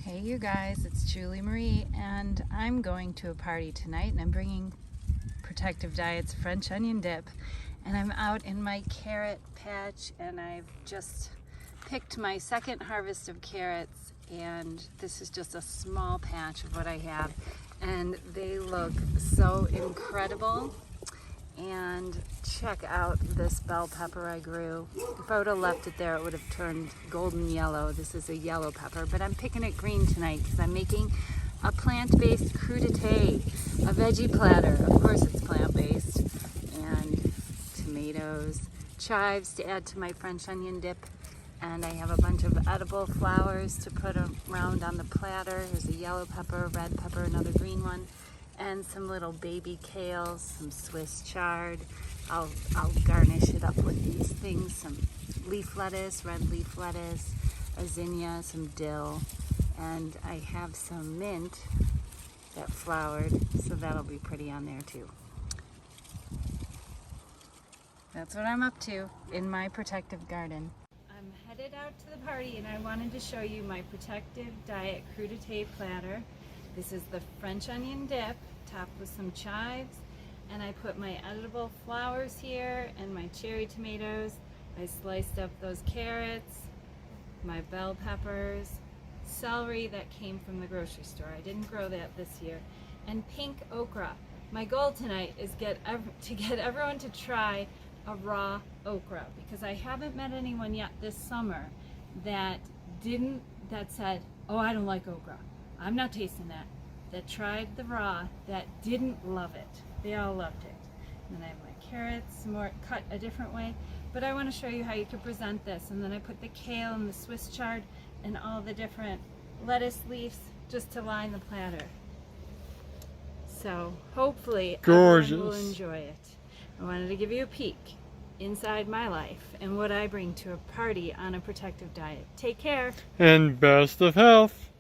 Hey you guys, it's Julie Marie and I'm going to a party tonight and I'm bringing Protective Diet's French onion dip, and I'm out in my carrot patch and I've just picked my second harvest of carrots, and this is just a small patch of what I have and they look so incredible. And check out this bell pepper I grew. If I would have left it there, it would have turned golden yellow. This is a yellow pepper, but I'm picking it green tonight because I'm making a plant-based crudite, a veggie platter. Of course it's plant-based. And tomatoes, chives to add to my French onion dip. And I have a bunch of edible flowers to put around on the platter. There's a yellow pepper, red pepper, another green one, and some little baby kales, some Swiss chard. I'll garnish it up with these things, some leaf lettuce, red leaf lettuce, a zinnia, some dill, and I have some mint that flowered, so that'll be pretty on there too. That's what I'm up to in my protective garden. I'm headed out to the party and I wanted to show you my Protective Diet Crudite platter. This is the French onion dip, topped with some chives, and I put my edible flowers here and my cherry tomatoes. I sliced up those carrots, my bell peppers, celery that came from the grocery store. I didn't grow that this year, and pink okra. My goal tonight is to get everyone to try a raw okra, because I haven't met anyone yet this summer that said, "Oh, I don't like okra. I'm not tasting that tried the raw, that didn't love it." They all loved it. And then I have my carrots, more cut a different way, but I want to show you how you can present this. And then I put the kale and the Swiss chard and all the different lettuce leaves just to line the platter. So hopefully everyone will enjoy it. I wanted to give you a peek inside my life and what I bring to a party on a protective diet. Take care. And best of health.